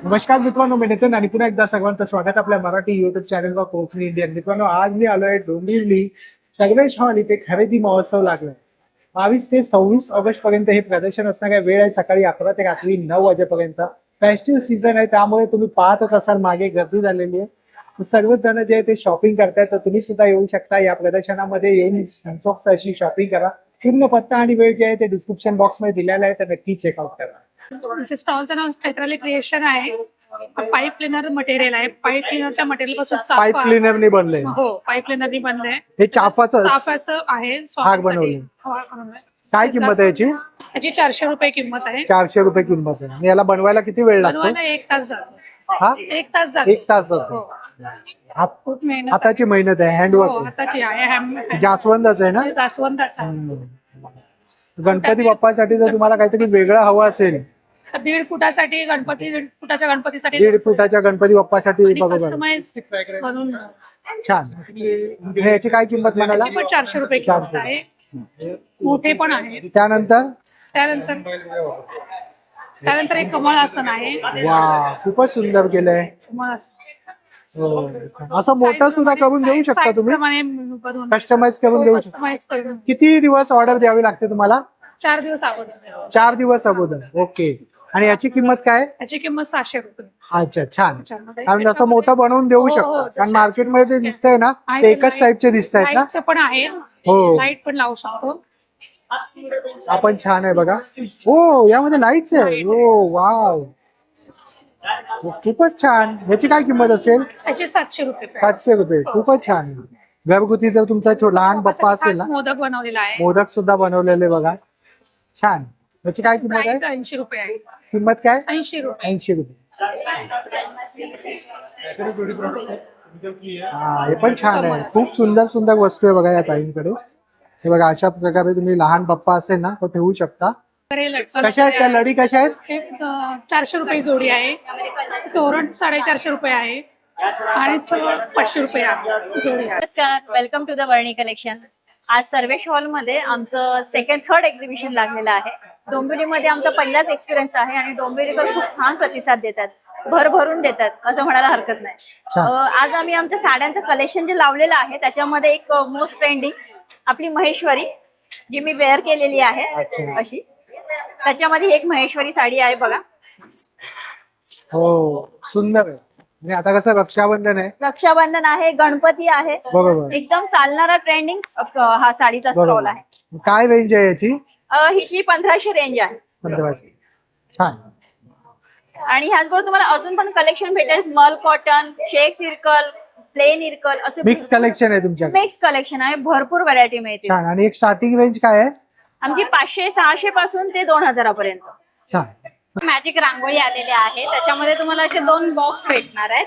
नमस्कार मित्रांनो, मी नितीन आणि पुन्हा एकदा सर्वांचं स्वागत आपल्या मराठी युट्यूब चॅनलवर कोकणी इंडियन. मित्रांनो, आज मी आलोय डोंबिवली सर्वेश हॉल इथे खरेदी महोत्सव लागलाय. 22 ते 26 ऑगस्ट पर्यंत हे प्रदर्शन असणार आहे. वेळ आहे सकाळी 11 ते रात्री 9 वाजेपर्यंत. फेस्टिव्ह सीझन आहे, त्यामुळे तुम्ही पाहतच असाल मागे गर्दी झालेली आहे. सर्वच जण जे आहे ते शॉपिंग करतायत, तर तुम्ही सुद्धा येऊ शकता या प्रदर्शनामध्ये. येऊन सनसॉफ्ट अशी शॉपिंग करा. पूर्ण पत्ता आणि वेळ जे आहे ते डिस्क्रिप्शन बॉक्स मध्ये दिलेला आहे, तर नक्की चेकआउट करा. स्टॉलचं नाव स्टेट्रली क्रिएशन आहे. पाईप क्लिनर मटेरियल आहे. पाईप क्लिनरच्या मटेरियल पासून पाईप क्लिनरने बनलंय. हो, पाईप क्लिनरनी बनलंय. हे चाफ्याचं आहे. हार बनवले. काय किंमत आहे याची? याची 400 रुपये किंमत आहे. 400 रुपये किंमत आहे. आणि याला बनवायला किती वेळ लागतो? बनवायला 1 तास जातो. हा, 1 तास जातो. 1 तास जातो. खूप मेहनत हाताची मेहनत आहे, हो, हँडवर्क. हाताची आहे. जास्वंदाच आहे ना? जास्वंदाचा आहे. गणपती बाप्पासाठी जर तुम्हाला काहीतरी वेगळं हवं असेल, 1.5 फुटासाठी गणपती, फुटाच्या गणपतीसाठी 1.5 फुटाच्या गणपती बाप्पासाठी बघा. कस्टमाइज बनवून छान. याची काय किंमत म्हणाला? 400 रुपये किंमत आहे. मोठे पण आहे. त्यानंतर एक कमळ आसन आहे. वा, खूपच सुंदर केलंय. कमळ आसन हो. असं मोठं सुद्धा करून देऊ शकता तुम्ही, कस्टमाइज करून देऊ शकता. कस्टमाइज करून किती दिवस ऑर्डर द्यावी लागते तुम्हाला? 4 दिवस अगोदर. 4 दिवस अगोदर. ओके. आणि याची किंमत काय? याची किंमत 700 रुपये. अच्छा, छान. त्याच्यामध्ये- कारण असं मोठं बनवून देऊ हो, शकता. हो, कारण जसं- मार्केटमध्ये ते दिसतंय ना, आहे ते ते एकच light- टाईपचे दिसत आहेत ना. लाईटचं पण आहे. हो. लाईट पण लावू शकतो. आपण छान आहे बघा. हो, यामध्ये लाईट्स आहे. हो, वाव, खूपच छान. याची काय किंमत असेल? याची 700 रुपये. 700 रुपये. खूपच छान. घरगुती जर तुमचा लहान बप्पा असेल खास ना, मोदक बनवलेला आहे. मोदक सुद्धा बनवलेले बघा. छान. याची काय किंमत आहे? प्राइस 80 रुपये आहे. किंमत काय? 80 रुपये. 80 रुपये. हा, हे पण छान आहे. खूप सुंदर सुंदर वस्तू आहे बघा या ताईंकडे. हे बघा, अशा प्रकारे तुम्ही लहान पप्पा असेल ना, तो ठेवू शकता. कशा आहेत त्या लडी? कशा आहेत? हे 400 रुपये जोडी आहे. तोरण 450 रुपये आहे. आणि 500 रुपये आहे जोडी आहे. नमस्कार, वेलकम टू द वर्णी कलेक्शन. आज सर्वेश हॉल मध्ये आमचं थर्ड एक्झिबिशन लागलेलं आहे. डोंबिवलीमध्ये आमचा पहिलाच एक्सपिरियन्स आहे आणि डोंबिवलीकर खूप छान प्रतिसाद देतात, भरभरून देतात असं म्हणायला हरकत नाही. आज आम्ही आमच्या साड्यांचं कलेक्शन जे लावलेलं आहे त्याच्यामध्ये एक मोस्ट ट्रेंडिंग आपली महेश्वरी, जी मी वेअर केलेली आहे अशी. त्याच्यामध्ये एक महेश्वरी साडी आहे बघा. हो, सुंदर आहे. आणि आता कसं रक्षाबंधन आहे, रक्षाबंधन आहे, गणपती आहे, बरोबर. एकदम चालणारा ट्रेंडिंग हा साडीचा स्टॉल आहे. काय रेंज आहे याची? हिची 1500 रेंज आहे. 1500. छान. आणि ह्याचबरोबर तुम्हाला अजून पण कलेक्शन भेटेल. स्मॉल कॉटन, शेक इरकल, प्लेन इरकल असे मिक्स कलेक्शन आहे तुमच्याकडे? मिक्स कलेक्शन आहे, भरपूर व्हरायटी मिळते. छान. आणि एक स्टार्टिंग रेंज काय आहे? आमची 500-600 पासून ते 2000 पर्यंत. छान. मॅजिक रांगोळी आलेले आहे. त्याच्यामध्ये तुम्हाला असे 2 बॉक्स भेटणार आहेत.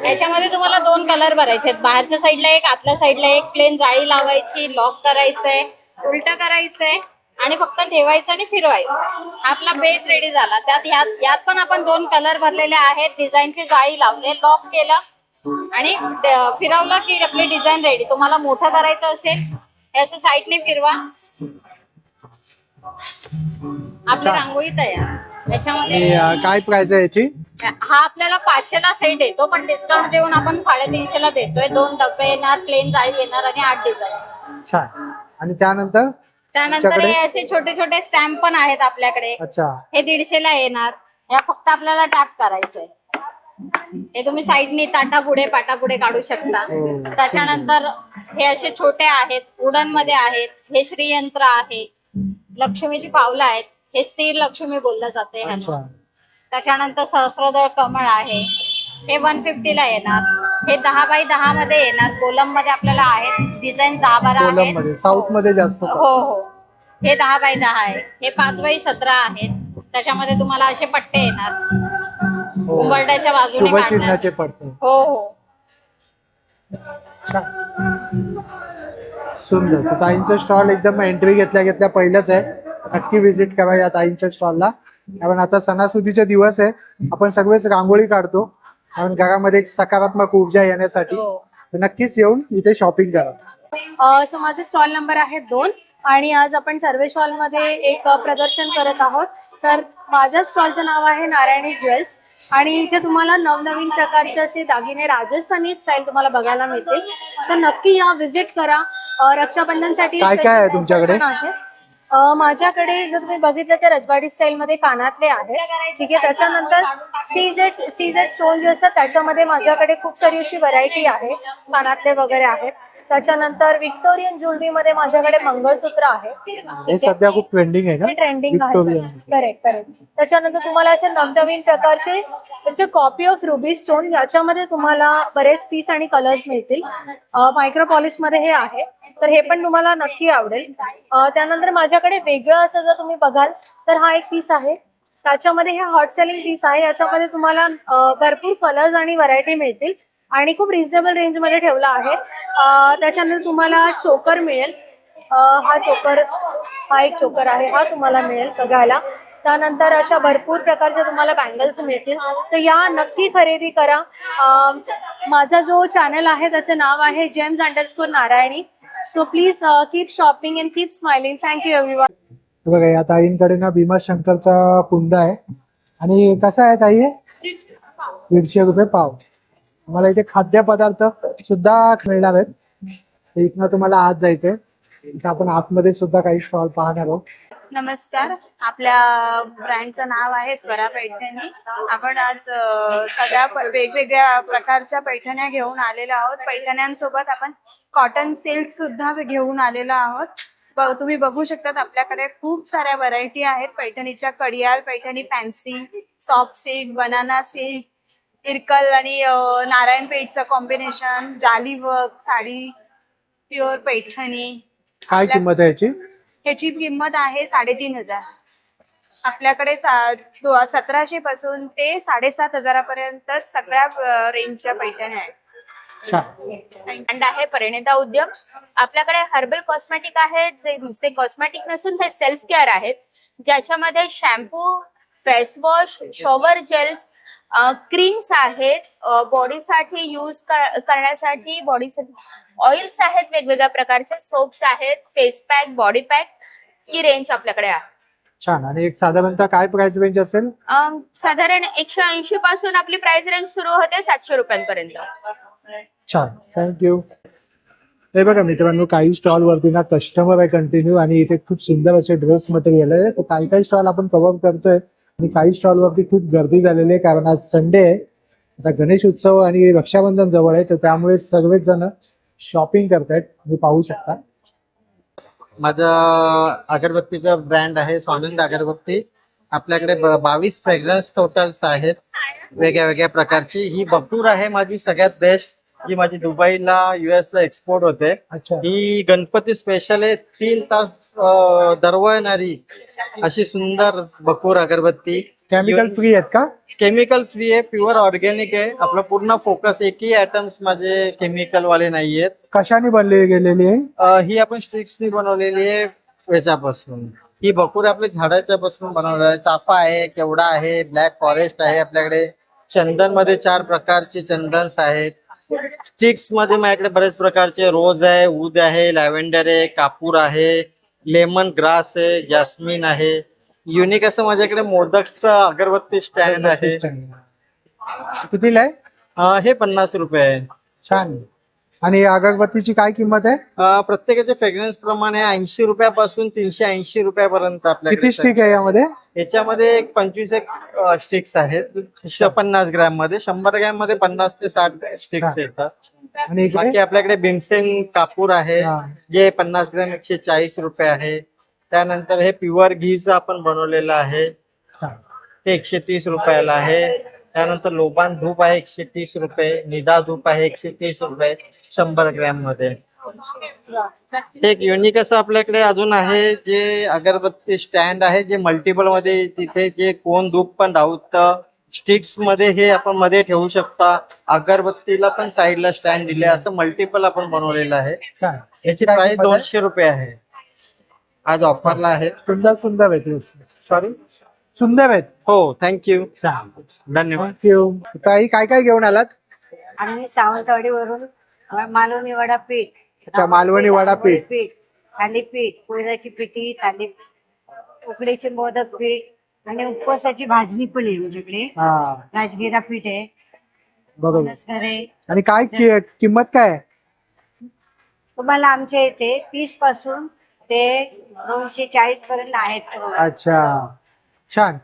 याच्यामध्ये तुम्हाला 2 कलर भरायचे आहेत. बाहेरच्या साईडला एक, आतल्या साईडला एक. प्लेन जाळी लावायची, लॉक करायचंय, उलट करायचंय आणि फक्त ठेवायचं आणि फिरवायचं. आपला बेस रेडी झाला. यात पण आपण 2 कलर भरलेले आहेत. डिझाईनची जाळी लावले, लॉक केलं आणि फिरवलं की आपली डिझाईन रेडी. तुम्हाला मोठं करायचं असेल हे असं साईडने फिरवा, आपली रांगोळी तयार. याच्यामध्ये काय प्राइस आहे याची? हा आपल्याला 500 ला सेट येतो, पण डिस्काउंट देऊन आपण 350 ला देतोय. 2 डबे येणार, प्लेन जाळी येणार आणि 8 डिझाईन. छान. आणि त्यानंतर हे असे छोटे छोटे स्टॅम्प पण आहेत आपल्याकडे. अच्छा, हे 150 ला येणार. या फक्त आपल्याला टॅप करायचंय. हे तुम्ही साईडनी ताटापुढे पाटापुढे काढू शकता. त्याच्यानंतर हे असे छोटे आहेत, वुडन मध्ये आहेत. हे श्रीयंत्र आहे, लक्ष्मीची पावलं आहेत. हे स्थिर लक्ष्मी बोललं जाते ह्याला. त्याच्यानंतर सहस्त्रदळ कमळ आहे. हे 150 ला येणार. हे 10 बाय 10 मध्ये येणार. कोलम मध्ये आपल्याला आहेत डिझाईन 10-12 आहेत. साऊथ मध्ये जास्त. हो हो. हे 10 बाय 10 आहे. हे 5 बाय 17 आहेत. त्याच्यामध्ये तुम्हाला असे पट्टे येणार उंबरड्याच्या बाजूने काढण्याचे. हो हो. सुंदर. तर ताईंचं स्टॉल एकदम एंट्री घेतल्या पहिलंच आहे. नक्की व्हिजिट करा या ताईंच्या स्टॉलला. कारण आता सणासुदीचे दिवस आहे, आपण सगळेच रांगोळी काढतो कारण घरामध्ये एक सकारात्मक ऊर्जा येण्यासाठी. तर नक्कीच येऊन इथे शॉपिंग करा. सो माझे स्टॉल नंबर आहे 2 आणि आज आपण सर्वेश हॉल मध्ये एक प्रदर्शन करत आहोत. तर माझ्या स्टॉलचं नाव आहे नारायणी ज्वेल्स आणि इथे तुम्हाला नवनवीन प्रकारचे असे दागिने राजस्थानी स्टाईल तुम्हाला बघायला मिळतील. तर नक्की या विजिट करा. रक्षाबंधनसाठी काय काय आहे special तुमच्याकडे? offer पण आहे. माझ्याकडे जर तुम्ही बघितलं तर रजवाडी स्टाईल मध्ये कानातले आहेत. ठीक आहे. त्याच्यानंतर सीझेड स्टोन जे असतात त्याच्यामध्ये माझ्याकडे खूप सारी अशी व्हरायटी आहे. कानातले वगैरे आहेत. त्याच्यानंतर विक्टोरियन ज्वेलरी मध्ये माझ्याकडे मंगळसूत्र आहे. हे सध्या खूप ट्रेंडिंग आहे ना, ट्रेंडिंग आहे. Victorian. करेक्ट. त्याच्यानंतर तुम्हाला असे नवनवीन प्रकारचे त्याचे कॉपी ऑफ रुबी स्टोन याच्यामध्ये तुम्हाला बरेच पीस आणि कलर्स मिळतील. मायक्रो पॉलिश मध्ये हे आहे. तर हे पण तुम्हाला नक्की आवडेल. त्यानंतर माझ्याकडे वेगळं असं जर तुम्ही बघाल तर हा एक पीस आहे. त्याच्यामध्ये हे हॉट सेलिंग पीस आहे. याच्यामध्ये तुम्हाला भरपूर कलर्स आणि व्हरायटी मिळतील आणि खूप रिझनेबल रेंज मध्ये ठेवला आहे. त्याच्यानंतर तुम्हाला चोकर मिळेल. हा एक चोकर आहे. हा तुम्हाला मिळेल बघायला. त्यानंतर अशा भरपूर प्रकारच्या तुम्हाला बँगल्स मिळतील. तर या नक्की खरेदी करा. माझा जो चॅनल आहे त्याचं नाव आहे gems_नारायणी. So please keep shopping and keep smiling. Thank you everyone. बघा या ताईंकडे ना भीमाशंकरचा कुंड आहे. आणि कसा आहे ताई? 150 रुपये पाव. तुम्हाला इथे खाद्यपदार्थ सुद्धा मिळणार आहेत. इथनं तुम्हाला आत जायचंय. इथे आपण आतमध्ये सुद्धा काही स्टॉल पाहणार आहोत. नमस्कार. आपल्या ब्रँडचं नाव आहे स्वरा पैठणी. आपण आज सगळ्या वेगवेगळ्या प्रकारच्या पैठण्या घेऊन आलेलो आहोत. पैठण्यांसोबत आपण कॉटन सिल्क सुद्धा घेऊन आलेलो आहोत. तुम्ही बघू शकतात आपल्याकडे खूप साऱ्या व्हरायटी आहेत. पैठणीच्या कडियाल, Paithani fancy, soft silk, banana silk, Irkal आणि नारायणपेठचं कॉम्बिनेशन, जाली वर्क साडी, प्युअर पैठणी. काय किंमत आहे याची? ह्याची किंमत आहे 3,500. आपल्याकडे 1700 पासून ते 7,500 पर्यंत सगळ्या रेंजच्या पैठण्या आहेत. ब्रँड आहे परिणिता उद्यम. आपल्याकडे हर्बल कॉस्मेटिक आहेत जे नुसते कॉस्मेटिक नसून हे सेल्फ केअर आहेत, ज्याच्यामध्ये shampoo, face wash, shower gels, creams आहेत, बॉडीसाठी यूज करण्यासाठी बॉडीसाठी ऑइल्स आहेत, वेगवेगळ्या प्रकारचे सोप्स आहेत, फेस पॅक, बॉडी पॅक ही रेंज आपल्याकडे आहे. छान. आणि एक साधारणतः काय प्राइस रेंज असेल? साधारण 180 पासून आपली प्राइस रेंज सुरू होते 700 रुपयांपर्यंत. छान, थँक्यू. हे बघा मित्रांनो, काही स्टॉल वरती ना कस्टमर आहे कंटिन्यू आणि इथे खूप सुंदर असे ड्रेस मटेरियल आहे. तर काही स्टॉल आपण कव्हर करतोय आणि काही स्टॉल वरती खूप गर्दी झालेली आहे कारण आज संडे आहे. आता गणेश उत्सव आणि रक्षाबंधन जवळ आहे, तर त्यामुळे सर्वच जण शॉपिंग करतायत. तुम्ही पाहू शकता. माझा अगरबत्तीचा ब्रँड आहे स्वानंद अगरबत्ती. आपल्याकडे 22 फ्रेग्रन्स टोटल्स आहेत वेगळ्या वेगळ्या प्रकारची. ही बपूर आहे माझी सगळ्यात बेस्ट, जी माझी दुबईला US ला एक्सपोर्ट होते. अच्छा. ही गणपती स्पेशल आहे. 3 तास दरवळणारी अशी सुंदर बपूर अगरबत्ती. केमिकल फ्री आहेत का? केमिकल फ्री आहे, प्युअर ऑर्गॅनिक आहे. आपला पूर्ण फोकस एकही आयटम्स माझे केमिकल वाले नाहीयेत. कशाने बनली गेलेली आहे? ही आपण स्टिक्सनी बनवलेली आहे याच्यापासून. ही बपूर आपल्या झाडाच्या पासून बनवलेली आहे. चाफा आहे, केवडा आहे, ब्लॅक फॉरेस्ट आहे. आपल्याकडे चंदन मध्ये 4 प्रकारचे चंदन्स आहेत. स्टिक्स मध्ये माझ्याकडे बरेच प्रकारचे रोज आहे, ऊद आहे, लॅव्हेंडर आहे, कापूर आहे, लेमन ग्रास आहे, जास्मिन आहे. युनिक असं माझ्याकडे मोदकचं अगरबत्ती स्टँड आहे. कितीला आहे? हे 50 रुपये आहे. छान. आणि अगरबत्तीची काय किंमत आहे? प्रत्येकाच्या फ्रेग्रन्स प्रमाणे 80 रुपयापासून 380 रुपयापर्यंत किती आपल्याकडे. स्टिक आहे यामध्ये? याच्यामध्ये 25 स्टिक्स आहेत 50 ग्रॅम मध्ये. 100 ग्रॅम मध्ये 50 ते 60 स्टिक्स येतात. आणि इकडे? बाकी आपल्याकडे भीमसेन कापूर आहे, हा. जे 50 ग्रॅम 140 रुपये आहे. त्यानंतर हे प्युअर घीचं आपण बनवलेलं आहे, ते 130 रुपयाला आहे. त्यानंतर लोबान धूप आहे 130 रुपये, निदा धूप आहे 130 रुपये 100 ग्रॅम मध्ये. एक युनिक असं आपल्याकडे अजून आहे जे अगरबत्ती स्टँड आहे, जे मल्टिपल मध्ये तिथे जे कोण धूप पण राहतं. स्टिक्स मध्ये हे आपण मध्ये ठेवू शकता. अगरबत्तीला पण साईडला स्टँड दिले, असं मल्टिपल आपण बनवलेलं आहे. याची प्राइस 200 रुपये आहे. आज ऑफरला आहे. सुंदर सुंदर आहेत. सॉरी, सुंदर आहेत. हो, थँक्यू, धन्यवाद. थँक्यू. ताई काय काय घेऊन आलात? आणि सावंतवाडीवरून मालवणी वडा पीठ, अच्छा, मालवणी वडा पीठ, थालीपीठ, कोयराची पिठी, उकडीचे मोदक पीठ, आणि उपवासाची भाजणी पण आहे आमच्याकडे. हा राजगिरा पीठ आहे, बरोबर. फणसकर आहे. आणि काय किंमत काय आहे? तुम्हाला आमच्या इथे 30 पासून ते 240 पर्यंत आहेत तुम्हाला. अच्छा, छान.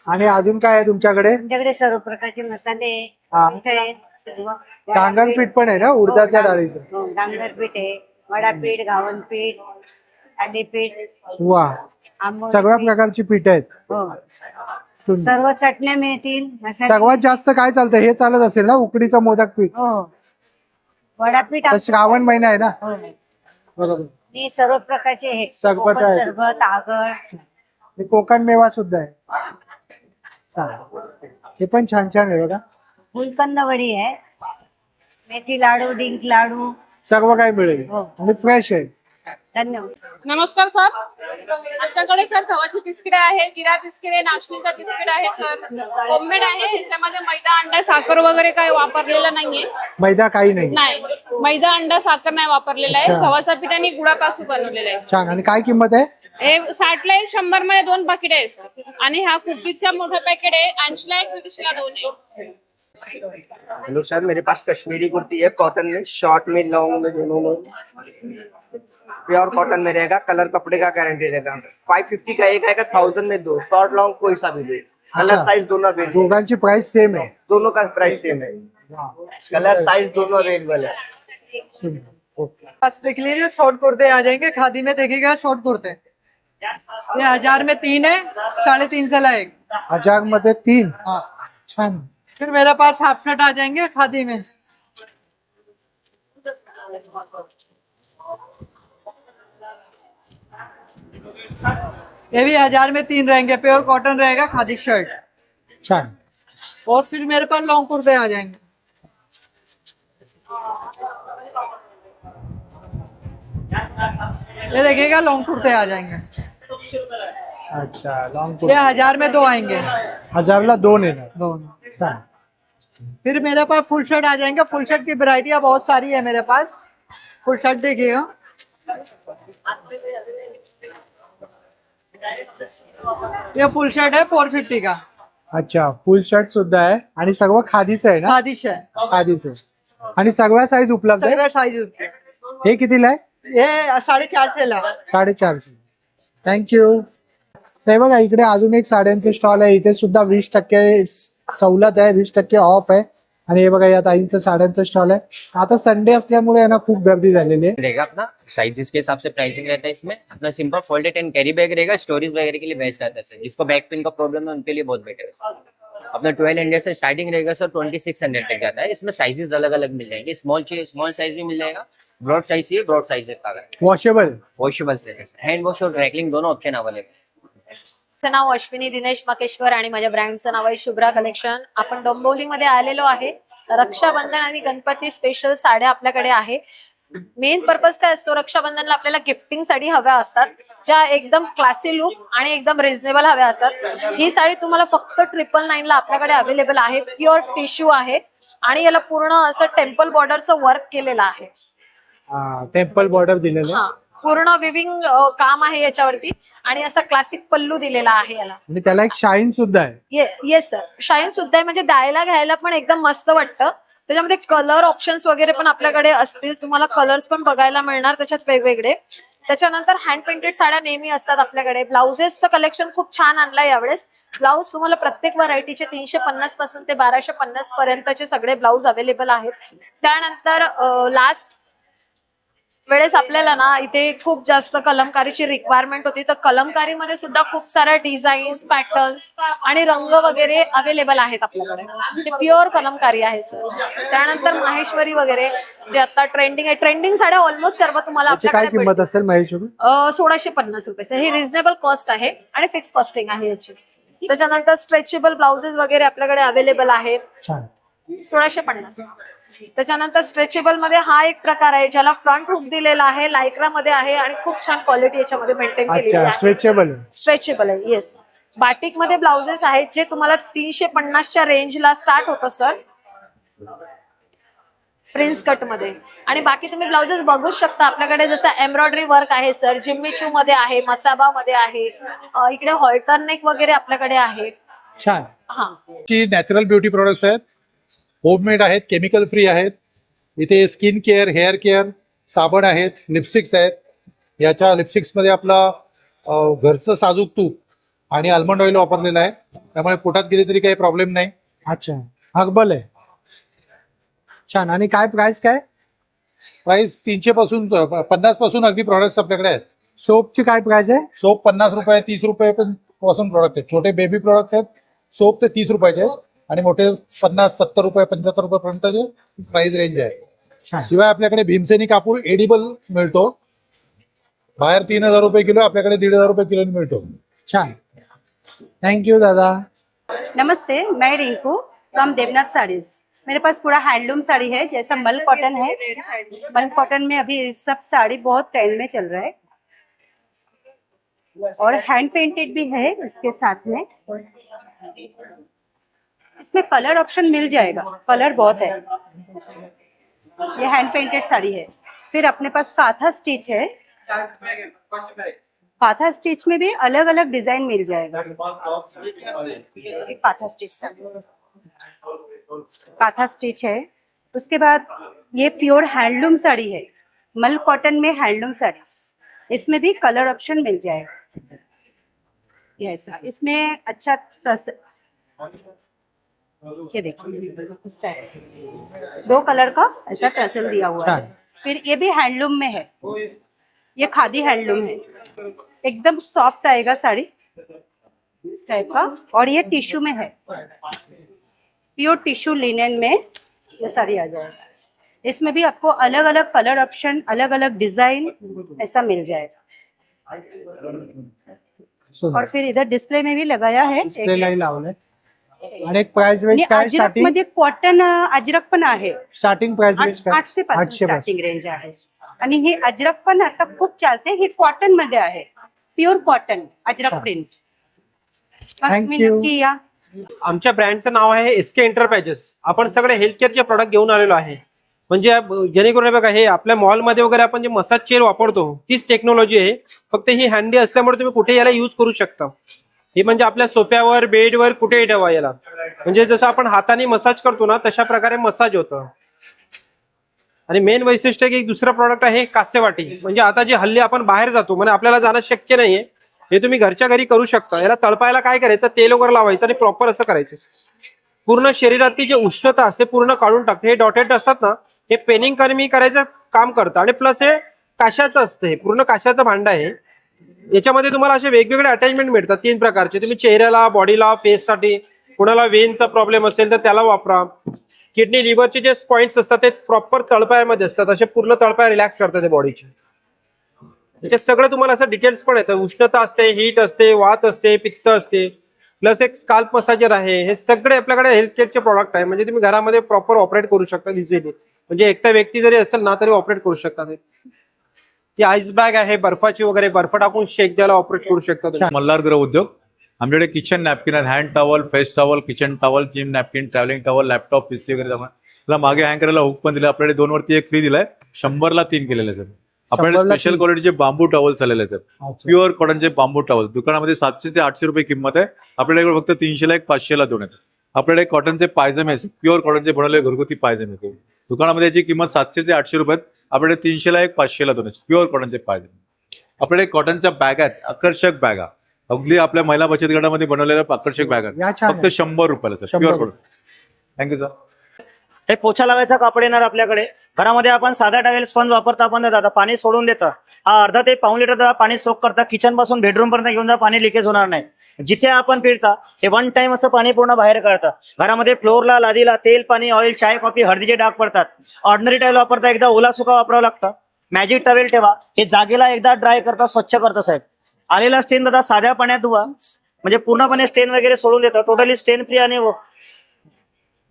आणि अजून काय आहे तुमच्याकडे? आमच्याकडे सर्व प्रकारचे मसाले हा. पीठ आहेत सर्व. तांदळ पीठ पण आहे ना, उडदाच्या डाळीचं? हो, डांगर पीठ आहे, वडापीठ, गावण पीठ, आंबे पीठ, वा, आंबोळी सगळ्या पीठ. प्रकारची पीठ आहेत. हो. सुंदर. सर्व चटण्या मिळतील, मसाले. सर्वात जास्त काय चालतं हे चालत असेल ना, उकडीचं मोदक पीठ? हो, वडापीठ तर श्रावण महिना आहे ना, हो. बरोबर. हे सर्व प्रकारचे आहे. सरबत कोकम आहे. सरबत, आगळ. हे कोकण मेवा सुद्धा आहे. छान. हे पण छान छान आहे बघा. गुलकंद वडी आहे, मेथी लाडू, डिंक लाडू. सर्व काही मिळेल हो. आणि फ्रेश आहे. धन्यवाद. नमस्कार सर, आमच्याकडे सर गव्हाची बिस्किट आहे, जिरा बिस्किट आहे, नाचणीचा बिस्किट आहे सर, होममेड आहे. ह्याच्यामध्ये मैदा, अंडा, साखर वगैरे काही वापरलेलं नाहीये. मैदा काही नाही. नाही, मैदा, अंडा, साखर नाही वापरलेला आहे. अच्छा. गव्हाचा पीठ आणि गुळापासून बनवलेला आहे. छान. आणि काय किंमत आहे? हे 60 ला 1, 100 मध्ये 2 पाकिट आहे सर. आणि हा कुकीजचा मोठा पॅकेट आहे, 80 ला 1, 150 ला 2 आहे. हेलो सर, मेरे पास कश्मीरी कुर्ती है, कॉटन में, शॉर्ट में, लॉन्ग में, दोनों में। प्योर कॉटन में रहेगा, कलर कपड़े का गारंटी रहेगा। 550 का एक आएगा, 1000 में 2, शॉर्ट लॉन्ग कोई सा भी दे। कलर अच्छा। साइज दोनों अवेलेबल, दोघांची प्राइस सेम आहे. दोनों का प्राइस सेम है, कलर साइज दोनों अवेलेबल है। देख लीजिए, शॉर्ट कुर्ते आ जाएंगे, खादी में देखिएगा शॉर्ट कुर्ते, ये 1000 में 3 है, 350 ला 1। 1000 मध्ये 3. हाँ। छान. फिर मेरे पास हाफ शर्ट आ जाएंगे खादी में, ये भी 1000 में 3 रहेंगे, प्योर कॉटन रहेगा, खादी शर्ट। छान. और फिर मेरे पास लॉन्ग कुर्ते आ जाएंगे, ये देखिएगा लॉन्ग कुर्ते आ जाएंगे, अच्छा, लॉंग ये 1000 में 2 आएंगे, 1000 ला 2 येणार. दोनों। छान. फिर मेरे पास फुल शर्ट आ जाएंगे, फुल शर्ट की वैरायटियां बहुत सारी है मेरे पास। फुल शर्ट देखिएगा, ये फुल शर्ट है 450 का, अच्छा, फुल शर्ट सुद्धा आहे आणि सर्व खादीचं आहे ना? खादी शर्ट, खादीचं. आणि सगळ्या साईज उपलब्ध आहे. सगळ्या साइज। हे कितीला आहे? ये 450 ला। 450. थँक्यू. ते बघा, इकडे अजून एक साड्यांचे स्टॉल आहे. इथे सुद्धा 20% सवलत आहे, 20% ऑफ आहे. आणि हे बघा, या ताईंचं साड्यांचं स्टॉल आहे. आता संडे असल्यामुळे ना खूप गर्दी झालेली आहे. रहेगा अपना साइजेस के हिसाब से प्राइसिंग रहता है इसमें। अपना सिंपल फोल्डेड एंड कैरी बैग रहेगा, स्टोरेज वगैरह के लिए बेस्ट रहता है सर। जिसको बैक पेन का प्रॉब्लम है उनके लिए बहुत बेटर है सर। अपना 1200 से स्टार्टिंग रहेगा सर, 2600 तक जाता है। इसमें साइजेस अलग अलग मिल जाएंगे, स्मॉल चाहिए स्मॉल साइज भी मिल जाएगा, ब्रॉड साइज चाहिए ब्रॉड साइज का वॉशेबल. वॉशेबल रहता है, हैंड वॉश और ड्राइक्लिंग दोनों ऑप्शन अवेलेबल है। माझं नाव अश्विनी दिनेश मकेश्वर आणि माझ्या ब्रँडचं नाव आहे शुभ्रा कलेक्शन. आपण डोंबिवलीमध्ये आलेलो आहे. रक्षाबंधन आणि गणपती स्पेशल साड्या आपल्याकडे आहे. मेन पर्पज काय असतो, रक्षाबंधनला आपल्याला गिफ्टिंग साठी हव्या असतात, ज्या एकदम क्लासी लुक आणि एकदम रिझनेबल हव्या असतात. ही साडी तुम्हाला फक्त 999 ला आपल्याकडे अवेलेबल आहे. प्युअर टिश्यू आहे आणि याला पूर्ण असं टेम्पल बॉर्डरचं वर्क केलेलं आहे. टेम्पल बॉर्डर दिलेलं आहे. हा, पूर्ण विविंग काम आहे याच्यावरती आणि असा क्लासिक पल्लू दिलेला आहे याला. आणि त्याला एक शाईन सुद्धा आहे. येस सर, शाईन सुद्धा आहे, म्हणजे द्यायला घ्यायला पण एकदम मस्त वाटतं. त्याच्यामध्ये कलर ऑप्शन्स वगैरे पण आपल्याकडे असतील, तुम्हाला कलर्स पण बघायला मिळणार त्याच्यात वेगवेगळे. त्याच्यानंतर हँड पेंटेड साड्या नेहमी असतात आपल्याकडे. ब्लाउजेसचं कलेक्शन खूप छान आणलंय यावेळेस. ब्लाऊज तुम्हाला प्रत्येक व्हरायटीचे 350 पासून ते 1250 पर्यंतचे सगळे ब्लाऊज अवेलेबल आहेत. त्यानंतर लास्ट वेळेस आपल्याला ना इथे खूप जास्त कलमकारीची रिक्वायरमेंट होती, तर कलमकारीमध्ये सुद्धा खूप साऱ्या डिझाईन्स, पॅटर्न्स आणि रंग वगैरे अवेलेबल आहेत आपल्याकडे. ते प्युअर कलमकारी आहे सर. त्यानंतर माहेश्वरी वगैरे जे आता ट्रेंडिंग आहे, ट्रेंडिंग साड्या ऑलमोस्ट सर्व तुम्हाला त्याची काय आपल्याकडे किंमत असेल महेश्वरी? 1650 रुपये. ही रिझनेबल कॉस्ट आहे आणि फिक्स कॉस्टिंग आहे याची. त्याच्यानंतर स्ट्रेचेबल ब्लाउजेस वगैरे आपल्याकडे अवेलेबल आहेत. छान. 1650. त्याच्यानंतर स्ट्रेचेबल मध्ये हा एक प्रकार आहे ज्याला फ्रंट हुक दिलेला आहे, लायक्रा मध्ये आहे आणि खूप छान क्वालिटी याच्यामध्ये मेंटेन केलेली अच्छा, आहे. स्ट्रेचेबल. स्ट्रेचेबल आहे, येस. बाटिक मध्ये ब्लाउजेस आहेत जे तुम्हाला 350च्या रेंजला स्टार्ट होतं सर. प्रिन्स कट मध्ये. आणि बाकी तुम्ही ब्लाउजेस बघू शकता आपल्याकडे जसं एम्ब्रॉयडरी वर्क आहे सर, जिम्मीचू मध्ये आहे, मसाबा मध्ये आहे, इकडे हॉल्टर नेक वगैरे आपल्याकडे आहे. छान. हा ची नॅचरल ब्युटी प्रोडक्ट्स आहेत, होममेड आहेत, केमिकल फ्री आहेत. इथे स्किन केअर, हेअर केअर, साबण आहेत, लिपस्टिक्स आहेत. याच्या लिपस्टिक्समध्ये आपला घरचं साजूक तूप आणि आल्मंड ऑइल वापरलेलं आहे, त्यामुळे पोटात गेली तरी काही प्रॉब्लेम नाही. अच्छा, हर्बल आहे. छान. आणि काय प्राइस काय? प्राइस 300 पासून 50 पासून अगदी प्रॉडक्ट्स आपल्याकडे आहेत. सोपची काय प्राइस आहे? सोप 50 रुपये, 30 रुपये पासून प्रॉडक्ट आहेत. छोटे बेबी प्रोडक्ट्स आहेत, सोप ते 30 रुपयाचे आहेत आणि मोठे 50, 70 रुपये, 75 रुपयापर्यंत प्राइस रेंज आहे. छान. शिवाय आपल्याकडे भीमसेनी कापूर एडिबल मिळतो. बाहेर 3000 रुपये किलो, आपल्याकडे 1500 रुपये किलो मिळतो. छान. थँक्यू दादा. नमस्ते, मैं रिंकू फ्रॉम देवनाथ साड़ीज. मेरे पास पूरा हैंडलूम साड़ी है, जैसा मल कॉटन है. मल कॉटन में अभी सब साड़ी बहुत ट्रेंड में चल रहा है और हैंड पेंटेड भी है इसके साथ में. इसमें कलर ऑप्शन मिल जाएगा, कलर बहुत है. ये हैंड पेंटेड साड़ी है. फिर अपने पास काथा स्टिच है. काथा स्टिच में भी अलग अलग डिजाइन मिल जाएगा. एक काथा स्टिच, काथा स्टिच है. उसके बाद ये प्योर हैंडलूम साड़ी है, मल कॉटन में हैंडलूम साड़ीज. इसमें भी कलर ऑप्शन मिल जाएगा. ये ऐसा, इसमें अच्छा ये देखिए इस टाइप 2 कलर का ऐसा टसल दिया हुआ है. फिर ये भी हैंडलूम में है, ये खादी हैंडलूम है. एकदम सॉफ्ट आएगा साड़ी इस टाइप का. और ये टिश्यू में है, प्योर टिश्यू लिनेन में ये साड़ी आ जाएगा. इसमें भी आपको अलग अलग कलर ऑप्शन, अलग अलग डिजाइन ऐसा मिल जाएगा. और फिर इधर डिस्प्ले में भी लगाया है. डिस्प्लेलाही लावलंय. आणि एक प्राइस रेंज आणि काय अजरक स्टार्टिंग? मध्ये कॉटन अजरक पण आहे. स्टार्टिंग प्राइस रेंज काय? 800 पासून 800 स्टार्टिंग रेंज आहे. आणि हे अजरक पण आता खूप चालते. हे कॉटन मध्ये आहे, pure cotton Ajrak print. Thank you. नक्की या. आमच्या ब्रँडचं नाव आहे SK एंटरप्राइजेस. आपण सगळे हेल्थ केअरचे प्रोडक्ट घेऊन आलेलो आहे. म्हणजे जेणेकरून हे बघा, हे आपल्या मॉलमध्ये वगैरे आपण जे मसाज चेअर वापरतो तीच टेक्नॉलॉजी आहे, फक्त ही हँडी असल्यामुळे तुम्ही कुठे याला यूज करू शकता. हे म्हणजे आपल्या सोफ्यावर, बेडवर कुठेही ठेवा याला. म्हणजे जसं आपण हाताने मसाज करतो ना, तशा प्रकारे मसाज होतं. आणि मेन वैशिष्ट्य एक दुसरं प्रॉडक्ट आहे कासेवाटी. म्हणजे आता जे हल्ली आपण बाहेर जातो, म्हणजे आपल्याला जाणं शक्य नाहीये, हे तुम्ही घरच्या घरी करू शकता. याला तळपायला काय करायचं, तेल वगैरे लावायचं आणि प्रॉपर असं करायचं. पूर्ण शरीरातली जी उष्णता असते पूर्ण काढून टाकते. हे डॉटेड असतात ना, हे पेनिंग कमी करायचं काम करतं. आणि प्लस हे काशाचं असतं, हे पूर्ण काशाचं भांडं आहे. याच्यामध्ये तुम्हाला असे वेगवेगळे अटॅचमेंट मिळतात 3 प्रकारचे. तुम्ही चेहऱ्याला, बॉडीला, फेससाठी, कुणाला वेनचा प्रॉब्लेम असेल तर त्याला वापरा. किडनी, लिव्हरचे जे पॉइंट्स असतात ते प्रॉपर तळपायामध्ये असतात, असे पूर्ण तळपाय रिलॅक्स करतात ते बॉडीचे. याच्यात सगळं तुम्हाला असं डिटेल्स पण येतं. उष्णता असते, हीट असते, वात असते, पित्त असते, प्लस एक स्काल्प मसाजर आहे. हे सगळे आपल्याकडे हेल्थ केअरचे प्रोडक्ट आहे. म्हणजे तुम्ही घरामध्ये प्रॉपर ऑपरेट करू शकता इझिली. म्हणजे एकटा व्यक्ती जरी असेल ना तरी ऑपरेट करू शकता. ती आईस बॅग आहे बर्फाची वगैरे, बर्फ टाकून शेक द्यायला ऑपरेट करू शकता. मल्हार गृह उद्योग. आमच्याकडे किचन नॅपकिन आहेत, hand towel, face towel, kitchen towel, gym napkin, travelling towel, laptop, PC वगैरे. त्याला मागे हँग करायला हुक पण दिला. आपल्याकडे 2 वरती 1 फ्री दिलाय. 100ला 3 केलेले आहेत. आपल्याकडे स्पेशल क्वालिटीचे बांबू टॉवल चाललेले आहेत, प्युअर कॉटनचे बांबू टॉवल. दुकानामध्ये 700 ते 800 रुपये किंमत आहे. आपल्याकडे फक्त 300ला 1, 500ला 2 आहेत. आपल्याकडे कॉटनचे पायजमे, प्युअर कॉटनचे बनवलेले घरगुती पायजमे. दुकानामध्ये याची किंमत 700 ते 800 रुपये. आपल्याकडे 300ला 1, 500ला 2 आहेत प्युअर कॉटनचे पायजमे. आपल्याकडे कॉटनच्या बॅग आहेत, आकर्षक बॅगा, अगदी आपल्या महिला बचत गटामध्ये बनवलेल्या आकर्षक बॅग आहेत, फक्त 100 रुपयाला sir, pure cotton. Thank you sir. हे पोछा लावायचा कापड येणार आपल्याकडे. घरामध्ये आपण साधा टॉवेल स्पंज वापरता, आपण देतात पाणी सोडून देतं. हा अर्धा ते पाऊण लिटर पाणी सोक करता. किचन पासून बेडरूम पर्यंत घेऊन जा, पाणी लिकेज होणार नाही. जिथे आपण फिरता हे 1 टाइम असं पाणी पूर्ण बाहेर काढता. घरामध्ये फ्लोअरला, लादीला तेल, पाणी, ऑइल, चाय, कॉफी, हळदीचे डाग पडतात. ऑर्डिनरी टॉवेल वापरता एकदा ओला सुका वापरावं लागतं. मॅजिक टॉवेल ठेवा, हे जागेला एकदा ड्राय करता, स्वच्छ करता साहेब. आलेला स्टेन दादा साध्या पाण्यात धुवा, म्हणजे पूर्णपणे स्टेन वगैरे सोडून देतं. टोटली स्टेन फ्री आणि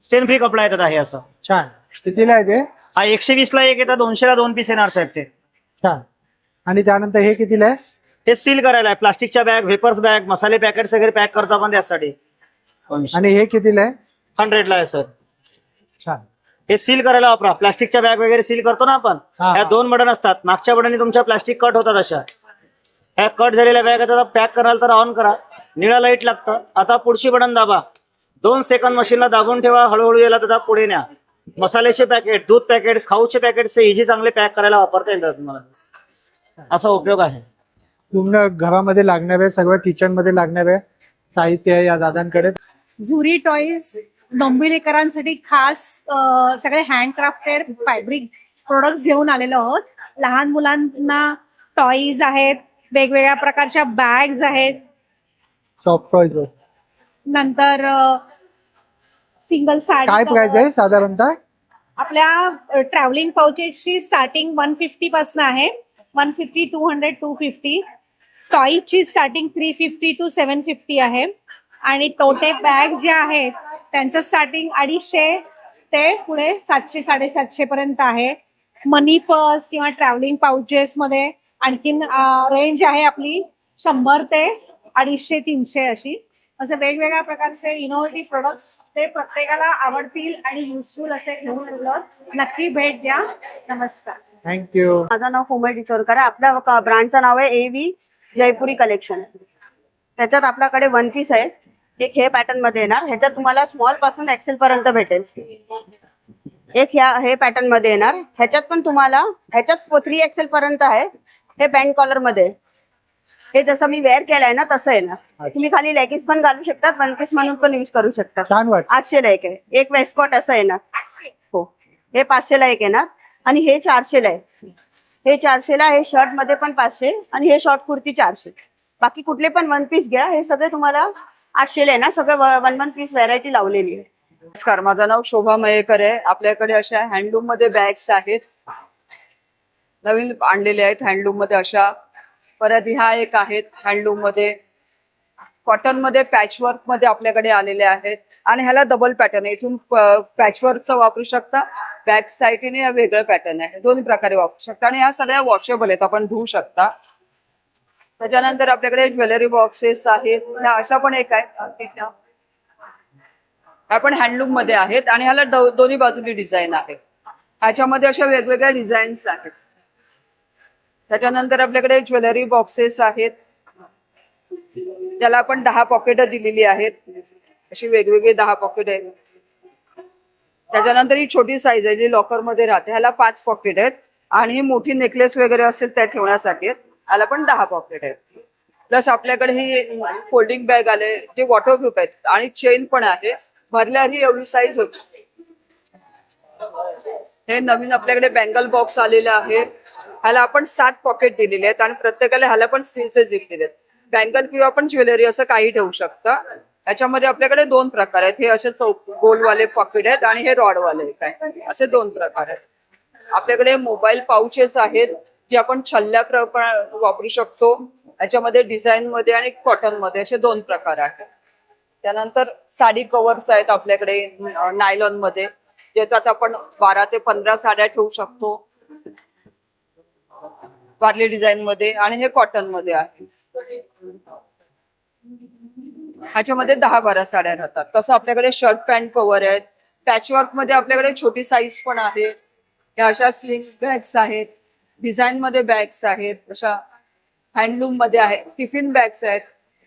स्टेन फ्री कपडा येतात आहे असं. छान. कितीला आहे ते? हा 120ला 1 येतात, 200ला 2 पीस येणार साहेब ते. छान. आणि त्यानंतर हे कितीला आहे? हे सील करायला आहे. प्लास्टिकच्या बॅग, वेपर्स बॅग, मसाले पॅकेट्स वगैरे पॅक करतो आपण त्यासाठी. आणि हे कितीला आहे? 100ला आहे सर. छान. हे सील करायला वापरा. प्लास्टिकच्या बॅग वगैरे सील करतो ना आपण, हा. ह्या 2 बटन असतात. मागच्या बटनने तुमच्या प्लास्टिक कट होतात अशा. ह्या कट झालेल्या बॅग आता पॅक कराल तर ऑन करा, निळा लाईट लागतं. आता पुढची बटन दाबा, 2 सेकंद मशीनला दाबून ठेवा, हळूहळू याला दादा पुढे न्या. मसाल्याचे पॅकेट, दूध पॅकेट्स, खाऊचे पॅकेट्स इझी चांगले पॅक करायला वापरता येतात तुम्हाला. असा उपयोग आहे. पूर्ण घरामध्ये लागणाऱ्या सगळं किचन मध्ये लागणाऱ्या साहित्य आहे या दादांकडे. झुरी टॉईज डोंबिवलीकरांसाठी खास सगळे हँडक्राफ्टेड फॅब्रिक प्रोडक्ट्स घेऊन आलेलो आहोत. लहान मुलांना टॉईज आहेत, वेगवेगळ्या प्रकारच्या बॅग्स आहेत, सॉफ्ट टॉयज. नंतर सिंगल साडी. काय प्राइस आहे साधारणतः? आपल्या ट्रॅव्हलिंग पाउचेसची स्टार्टिंग 150 पासून आहे. 150, 200, 250. टॉईजची स्टार्टिंग 350 to 750 आहे. आणि टोटे बॅग ज्या आहेत त्यांचं स्टार्टिंग 250 ते पुढे 700, 750 पर्यंत आहे. मनी पर्स किंवा ट्रॅव्हलिंग पाउचेस मध्ये आणखीन रेंज आहे आपली 100 ते 250, 300 अशी. असे वेगवेगळ्या प्रकारचे इनोव्हेटिव्ह प्रोडक्ट्स ते प्रत्येकाला आवडतील आणि युजफुल असे घेऊन आलो. नक्की भेट द्या. नमस्कार. थँक्यू. माझं नाव कोमल टिचोरकर आहे. आपल्या ब्रँडचं नाव आहे एव्ही जयपुरी कलेक्शन. त्याच्यात आपल्याकडे 1 पीस आहे. एक हे पॅटर्न मध्ये येणार, ह्याच्यात तुम्हाला स्मॉल पासून एक्सेल पर्यंत भेटेल. एक हे पॅटर्न मध्ये येणार, ह्याच्यात पण तुम्हाला, ह्याच्यात 3 एक्सेल पर्यंत आहे. हे बँड कॉलर मध्ये, हे जसं मी वेअर केलंय ना तसं आहे ना. तुम्ही खाली लेगिन्स पण घालू शकतात, 1 पीस म्हणून पण यूज करू शकता. 800 ला एक आहे. एक वेस्टकोट असं आहे ना. हो, हे 500 ला एक येणार आणि हे 400 ला आहे. हे 400 ला, हे शर्ट मध्ये पण 500 आणि हे शॉर्ट कुर्ती 400. बाकी कुठले पण 1 पीस घ्या, हे सगळे तुम्हाला 800 ला आहे ना. सगळं 1 पीस व्हरायटी लावलेली आहे. नमस्कार, माझं नाव शोभा मयेकर आहे. आपल्याकडे अशा हँडलूम मध्ये बॅग्स आहेत, नवीन आणलेले आहेत हँडलूम मध्ये अशा. परत ह्या एक आहेत हँडलूम मध्ये, कॉटन मध्ये पॅचवर्क मध्ये आपल्याकडे आलेले आहेत. आणि ह्याला डबल पॅटर्न आहे, इथून पॅचवर्कचा वापरू शकता, बॅक साईडने वेगळं पॅटर्न आहे. दोन्ही प्रकारे वापरू शकता आणि ह्या सगळ्या वॉशेबल आहेत, आपण धुवू शकता. त्याच्यानंतर आपल्याकडे ज्वेलरी बॉक्सेस आहेत, ह्या अशा पण एक आहेत, ह्या पण हँडलूम मध्ये आहेत आणि ह्याला दोन्ही बाजूनी डिझाईन आहे. ह्याच्यामध्ये अशा वेगवेगळ्या डिझाईन्स आहेत. त्याच्यानंतर आपल्याकडे ज्वेलरी बॉक्सेस आहेत, त्याला आपण 10 पॉकेट दिलेली आहेत, अशी वेगवेगळी 10 पॉकेट आहेत. त्याच्यानंतर ही छोटी साईज आहे जी लॉकर मध्ये राहते, ह्याला 5 पॉकेट आहेत. आणि ही मोठी नेकलेस वगैरे असेल त्या ठेवण्यासाठी ह्याला पण 10 पॉकेट आहेत. प्लस आपल्याकडे ही फोल्डिंग बॅग आले जे वॉटरप्रूफ आहेत आणि चेन पण आहे, भरल्याही एवढी साईज होती. हे नवीन आपल्याकडे बँगल बॉक्स आलेले आहे, ह्याला आपण 7 पॉकेट दिलेले आहेत आणि प्रत्येकाला ह्याला पण स्टीलचे दिलेले आहेत. बँगल किंवा आपण ज्वेलरी असं काही ठेवू शकता. ह्याच्यामध्ये आपल्याकडे 2 प्रकार आहेत, हे असे गोलवाले पॉकेट आहेत आणि हे रॉडवाले काय, असे 2 प्रकार आहेत. आपल्याकडे मोबाईल पाउचेस आहेत जे आपण छल्ल्या वापरू शकतो. याच्यामध्ये डिझाईन मध्ये आणि कॉटन मध्ये असे 2 प्रकार आहेत. त्यानंतर साडी कव्हर्स आहेत आपल्याकडे नायलॉन मध्ये, ज्याच्यात आपण 12 ते 15 साड्या ठेवू शकतो वारली डिझाईन मध्ये. आणि हे कॉटन मध्ये आहे, ह्याच्यामध्ये 10-12 साड्या राहतात. तसं आपल्याकडे शर्ट पॅन्ट कव्हर आहेत. पॅचवर्क मध्ये आपल्याकडे छोटी साईज पण आहे, ह्या अशा स्लिंग बॅग्स आहेत, डिझाईन मध्ये बॅग्स आहेत, अशा हँडलूम मध्ये आहेत. टिफिन बॅग्स आहेत,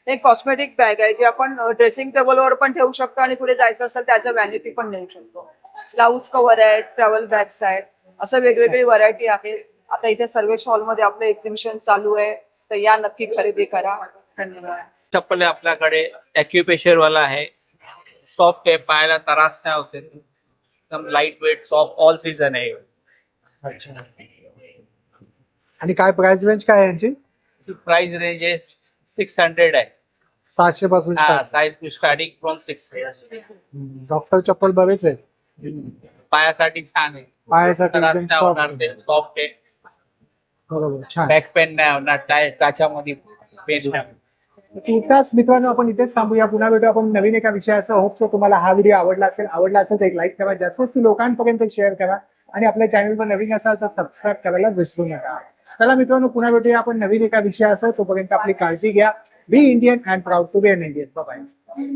एक कॉस्मेटिक बॅग आहे जी आपण ड्रेसिंग टेबलवर पण ठेवू शकतो आणि कुठे जायचं असेल त्याचं व्हॅनिटी पण नेऊ शकतो. ब्लाऊज कव्हर आहेत, ट्रॅव्हल बॅग्स आहेत, असं वेगवेगळी व्हरायटी आहे. आता इथे सर्वेश हॉल मध्ये आपलं एक्झिबिशन चालू आहे, तर या नक्की खरेदी करा. धन्यवाद. चप्पल आपल्याकडे ॲक्युप्रेशर वाला आहे, सॉफ्ट आहे, पायाला त्रास नाही होते, एकदम light weight soft, all season आहे. अच्छा. आणि काय प्राइस रेंज काय आहे यांची? प्राइस रेंज आहे 600 आहे, 700 पासून साईज स्टार्टिंग फ्रॉम 600. डॉक्टर चप्पल बरेच आहे, पायासाठी छान आहे, पायासाठी त्रास एकदम नाही होणार, ते सॉफ्ट आहे. बरोबर, छान. बॅक पेन नाही होणार, त्याच्यामध्ये पेन नाही. तुर्तास मित्रांनो, आपण इथेच थांबूया. पुन्हा भेटू आपण नवीन एका विषयाचं. होप सो तुम्हाला हा व्हिडिओ आवडला असेल तर एक लाईक करा, जास्तीत लोकांपर्यंत शेअर करा आणि आपल्या चॅनलवर नवीन असाल तर सबस्क्राईब करायला विसरू नका. चला मित्रांनो, पुन्हा भेटूया आपण नवीन एका विषयाचं. तोपर्यंत आपली काळजी घ्या. Be Indian and proud to be an Indian. Bye.